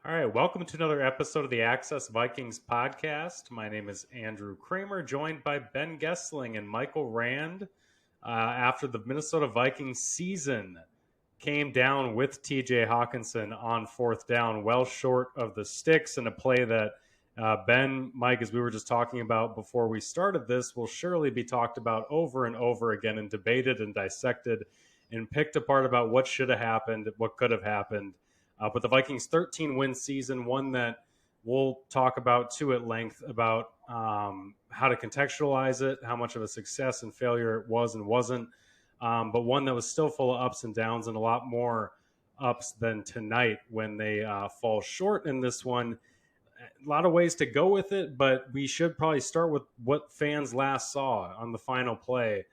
All right, welcome to another episode of the Access Vikings podcast. My name is Andrew Kramer, joined by Ben Gessling and Michael Rand. After the Minnesota Vikings season came down with TJ Hawkinson on fourth down, well short of the sticks, and a play that Ben, Mike, as we were just talking about before we started this, will surely be talked about over and over again and debated and dissected and picked apart about what should have happened, what could have happened. But the Vikings' 13-win season, one that we'll talk about too at length about how to contextualize it, how much of a success and failure it was and wasn't, but one that was still full of ups and downs and a lot more ups than tonight when they fall short in this one. A lot of ways to go with it, but we should probably start with what fans last saw on the final play.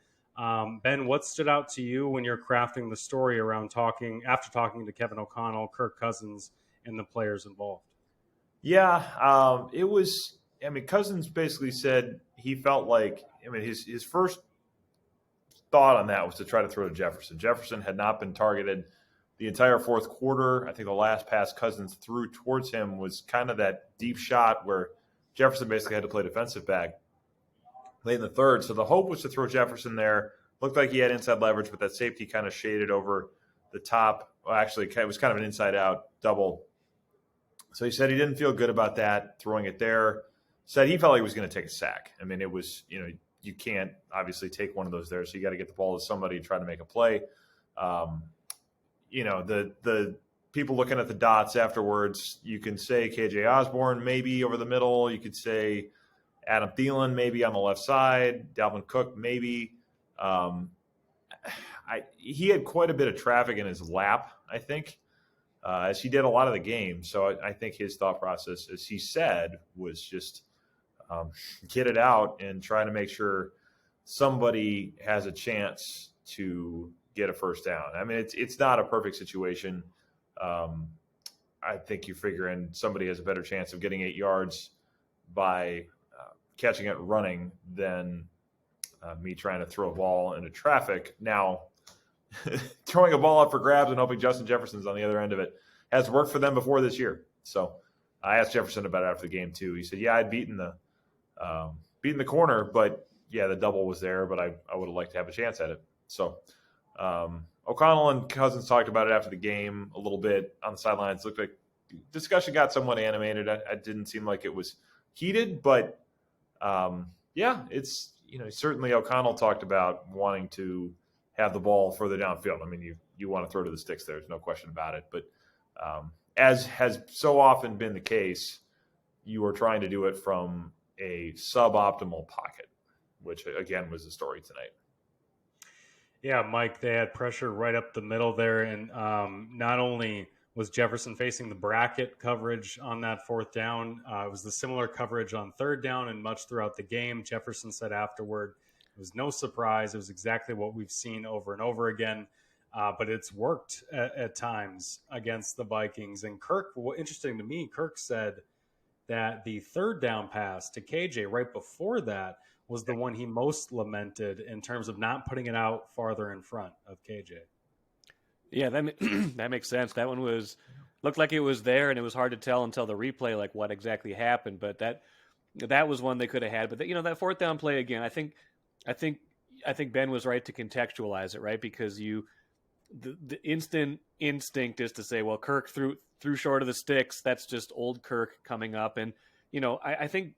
Ben, what stood out to you when you're crafting the story around after talking to Kevin O'Connell, Kirk Cousins, and the players involved? Yeah, it was. Cousins basically said he felt like. His first thought on that was to try to throw to Jefferson. Jefferson had not been targeted the entire fourth quarter. I think the last pass Cousins threw towards him was kind of that deep shot where Jefferson basically had to play defensive back late in the third. So the hope was to throw Jefferson there. Looked like he had inside leverage, but that safety kind of shaded over the top. Well, actually, it was kind of an inside-out double. So he said he didn't feel good about that, throwing it there. Said he felt like he was going to take a sack. It was, you can't obviously take one of those there, so you got to get the ball to somebody and try to make a play. The people looking at the dots afterwards, you can say KJ Osborne maybe over the middle. You could say Adam Thielen maybe on the left side. Dalvin Cook maybe. He had quite a bit of traffic in his lap, I think, as he did a lot of the game. So I think his thought process, as he said, was just get it out and try to make sure somebody has a chance to get a first down. It's not a perfect situation. I think you're figuring somebody has a better chance of getting 8 yards by catching it running than me trying to throw a ball into traffic. Now, throwing a ball up for grabs and hoping Justin Jefferson's on the other end of it has worked for them before this year. So I asked Jefferson about it after the game too. He said, "Yeah, I'd beaten the corner, but yeah, the double was there, but I would have liked to have a chance at it." So O'Connell and Cousins talked about it after the game a little bit on the sidelines. Looked like discussion got somewhat animated. It didn't seem like it was heated, but it's certainly O'Connell talked about wanting to have the ball further downfield. You want to throw to the sticks. There's no question about it. But as has so often been the case, you are trying to do it from a suboptimal pocket, which again was the story tonight. Yeah, Mike, they had pressure right up the middle there. And not only was Jefferson facing the bracket coverage on that fourth down, it was the similar coverage on third down and much throughout the game. Jefferson said afterward, it was no surprise. It was exactly what we've seen over and over again. But it's worked at times against the Vikings. And Kirk, interesting to me, Kirk said that the third down pass to KJ right before that was the one he most lamented in terms of not putting it out farther in front of KJ. Yeah, that makes sense. That one looked like it was there, and it was hard to tell until the replay, like what exactly happened. But that was one they could have had. But that fourth down play again, I think Ben was right to contextualize it, right? Because the instant instinct is to say, well, Kirk threw short of the sticks. That's just old Kirk coming up, and I think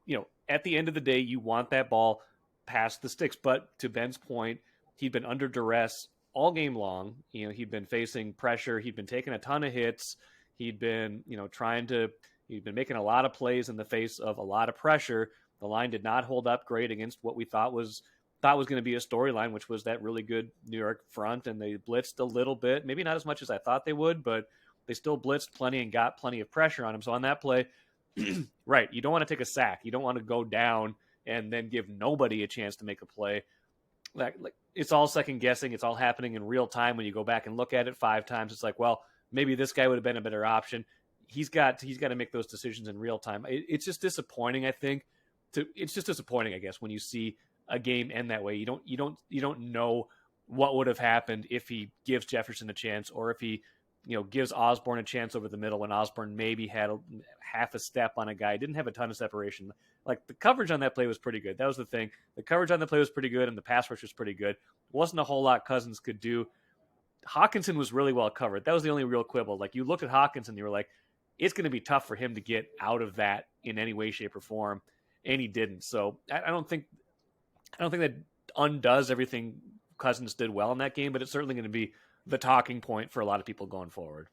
at the end of the day, you want that ball past the sticks. But to Ben's point, he'd been under duress all game long. He'd been facing pressure. He'd been taking a ton of hits. He'd been, he'd been making a lot of plays in the face of a lot of pressure. The line did not hold up great against what we thought was going to be a storyline, which was that really good New York front. And they blitzed a little bit, maybe not as much as I thought they would, but they still blitzed plenty and got plenty of pressure on him. So on that play, right, you don't want to take a sack. You don't want to go down and then give nobody a chance to make a play. Like it's all second guessing. It's all happening in real time. When you go back and look at it 5 times, it's like, well, maybe this guy would have been a better option. He's got to make those decisions in real time. It's just disappointing, I think. It's just disappointing, I guess, when you see a game end that way. You don't know what would have happened if he gives Jefferson a chance, or if he gives Osborne a chance over the middle when Osborne maybe had half a step on a guy, didn't have a ton of separation. Like, the coverage on that play was pretty good. That was the thing. The coverage on the play was pretty good, and the pass rush was pretty good. Wasn't a whole lot Cousins could do. Hawkinson was really well covered. That was the only real quibble. Like, you look at Hawkinson, you were like, it's going to be tough for him to get out of that in any way, shape, or form, and he didn't. So I don't think that undoes everything Cousins did well in that game, but it's certainly going to be the talking point for a lot of people going forward.